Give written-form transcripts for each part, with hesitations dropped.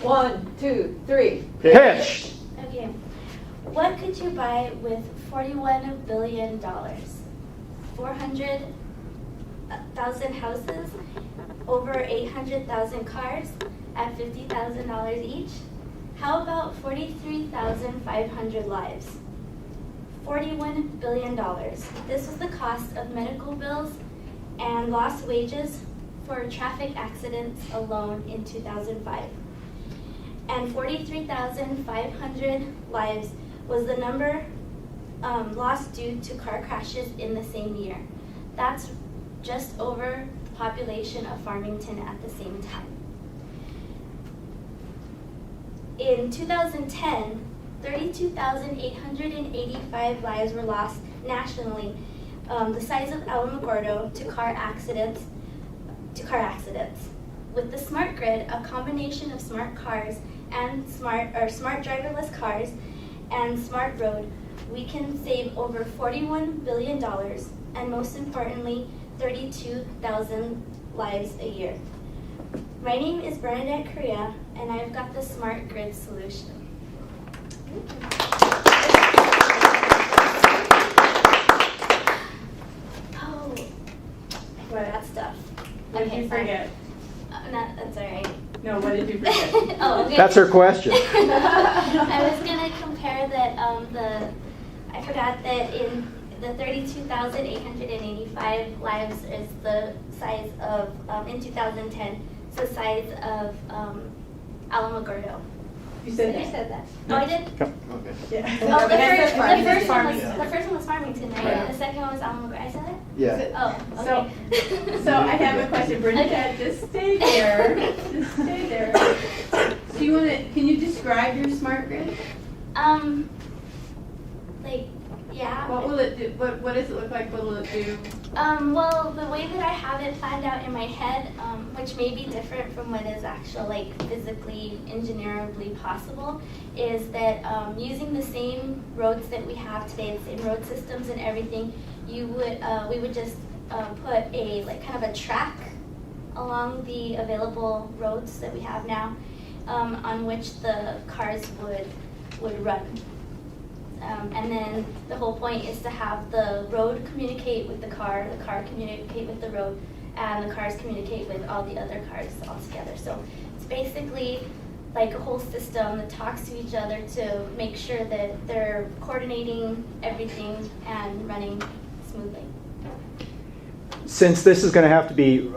1, 2, 3. Pitch! Okay. What could you buy with $41 billion? 400,000 houses, over 800,000 cars at $50,000 each? How about 43,500 lives? $41 billion. This was the cost of medical bills and lost wages for traffic accidents alone in 2005. And 43,500 lives was the number lost due to car crashes in the same year. That's just over the population of Farmington at the same time. In 2010, 32,885 lives were lost nationally, the size of Alamogordo, to car accidents. With the smart grid, a combination of smart cars and smart driverless cars and smart road, we can save over $41 billion and, most importantly, 32,000 lives a year. My name is Bernadette Correa, and I've got the smart grid solution. Oh, that stuff. What did you forget? That's all right. No, what did you forget? Oh, okay. That's her question. I was gonna compare that. I forgot that in the 32,885 lives is the size of in 2010. It's the size of Alamogordo. You said You that. said that. Oh, I did. Okay. Yeah. Oh, the first Farmington. one was Farmington, right? Yeah. The second one was Alamogordo. I said that. Yeah. Oh, okay. So I have a question, Bernadette. Just stay there. Just stay there. So you want to? Can you describe your smart grid? Yeah. What will it do? What does it look like? What will it do? Well, the way that I have it planned out in my head, which may be different from what is actually physically, engineerably possible, is that using the same roads that we have today, the same road systems and everything, we would just put a kind of a track along the available roads that we have now, on which the cars would run. And then the whole point is to have the road communicate with the car communicate with the road, and the cars communicate with all the other cars all together. So it's basically like a whole system that talks to each other to make sure that they're coordinating everything and running smoothly. Since this is going to have to be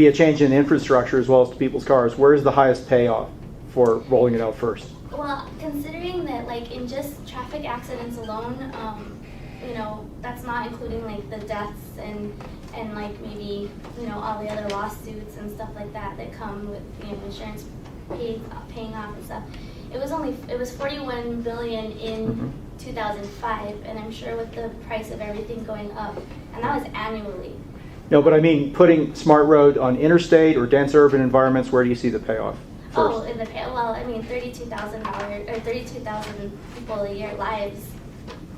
a change in infrastructure as well as to people's cars, where is the highest payoff for rolling it out first? Well, considering that in just traffic accidents alone, that's not including the deaths and maybe all the other lawsuits and stuff like that come with insurance paying off and stuff. It was $41 billion in 2005, and I'm sure with the price of everything going up, and that was annually. No, but I mean putting smart road on interstate or dense urban environments. Where do you see the payoff first? Oh, in the $32,000 or 32,000 people a year lives.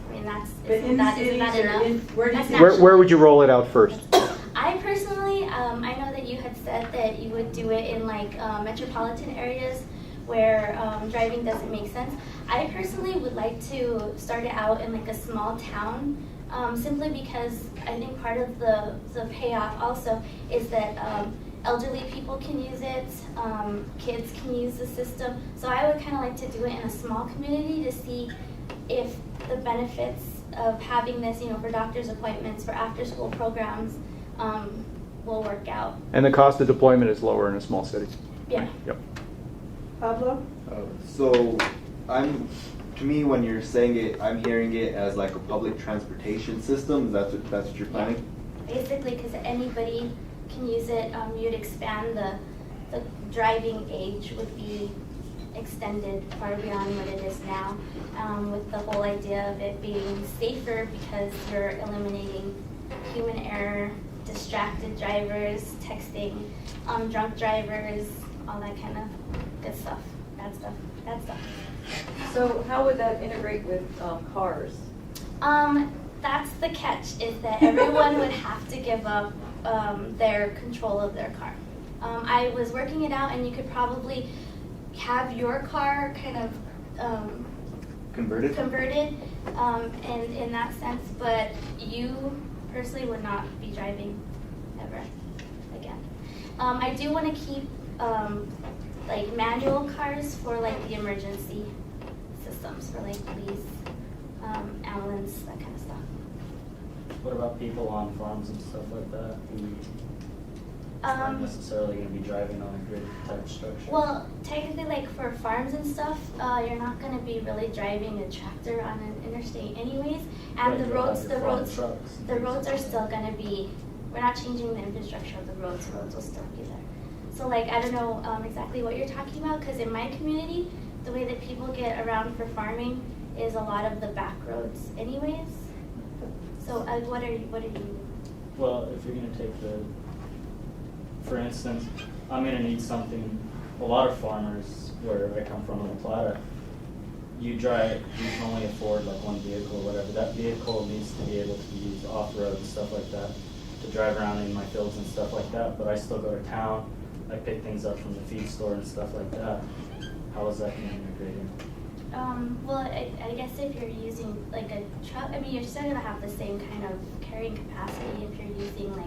I mean, isn't that enough? Where would you roll it out first? I personally, I know that you had said that you would do it in metropolitan areas where driving doesn't make sense. I personally would like to start it out in a small town, simply because I think part of the payoff also is that elderly people can use it, kids can use the system. So I would kind of like to do it in a small community to see if the benefits of having this, for doctor's appointments, for after-school programs, will work out. And the cost of deployment is lower in a small city. Yeah. Yep. Pablo? So to me, when you're saying it, I'm hearing it as a public transportation system. That's what you're planning? Yeah. Basically, because anybody can use it. You'd expand the driving age would be extended far beyond what it is now, with the whole idea of it being safer because you're eliminating human error, distracted drivers, texting, drunk drivers, all that kind of good stuff, bad stuff. So how would that integrate with cars? That's the catch, is that everyone would have to give up their control of their car. I was working it out, and you could probably have your car kind of Converted? and in that sense, but you personally would not be driving ever again. I do want to keep like manual cars for like the emergency systems for like police, ambulance, that kind of stuff. What about people on farms and stuff like that who aren't necessarily going to be driving on a grid type structure? Well, technically, like for farms and stuff, you're not going to be really driving a tractor on an interstate, anyways. And Right, the you'll roads, have the your farm roads, trucks and the things roads like are that. still going to be. We're not changing the infrastructure of the roads. The roads will still be there. So, like, I don't know exactly what you're talking about, because in my community, the way that people get around for farming is a lot of the back roads, anyways. So, what are you? Well, if you're going to take for instance, I'm going to need something, a lot of farmers where I come from in La Plata, you can only afford like one vehicle or whatever. That vehicle needs to be able to be used off-road and stuff like that, to drive around in my fields and stuff like that, but I still go to town, I pick things up from the feed store and stuff like that. How is that going to integrate in? Well, I guess if you're using like a truck, I mean, you're still gonna have the same kind of carrying capacity if you're using like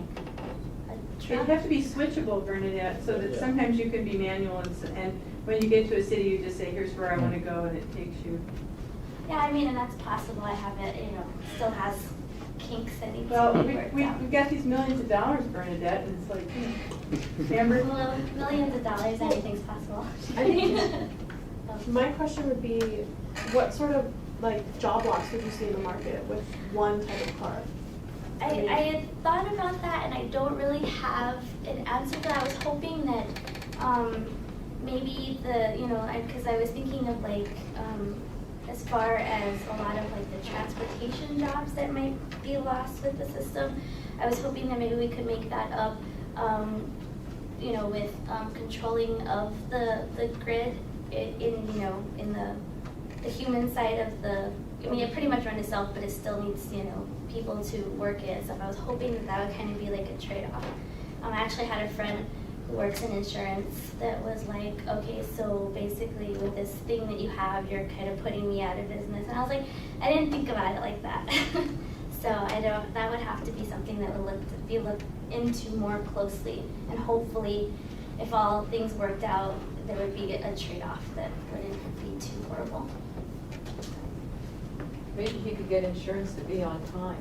a It'd truck. have to be switchable, Bernadette, so that Yeah. sometimes you can be manual and when you get to a city, you just say, here's where I want to go, and it takes you. Yeah, I mean, and that's possible. I have it, still has kinks that need Well, to be worked out. we've got these millions of dollars, Bernadette, and it's like, Amber? Well, millions of dollars, anything's possible. I mean, my question would be, what sort of like job loss would you see in the market with one type of car? I had thought about that, and I don't really have an answer to that. I was hoping that maybe because I was thinking of like as far as a lot of like the transportation jobs that might be lost with the system. I was hoping that maybe we could make that up, with controlling of the grid in the human side of the. I mean, it pretty much runs itself, but it still needs, people to work it and stuff. I was hoping that would kind of be like a trade-off. I actually had a friend who works in insurance that was like, okay, so basically with this thing that you have, you're kind of putting me out of business. And I was like, I didn't think about it like that. So that would have to be something that would be looked into more closely. And hopefully, if all things worked out, there would be a trade-off that wouldn't be too horrible. Maybe he could get insurance to be on time.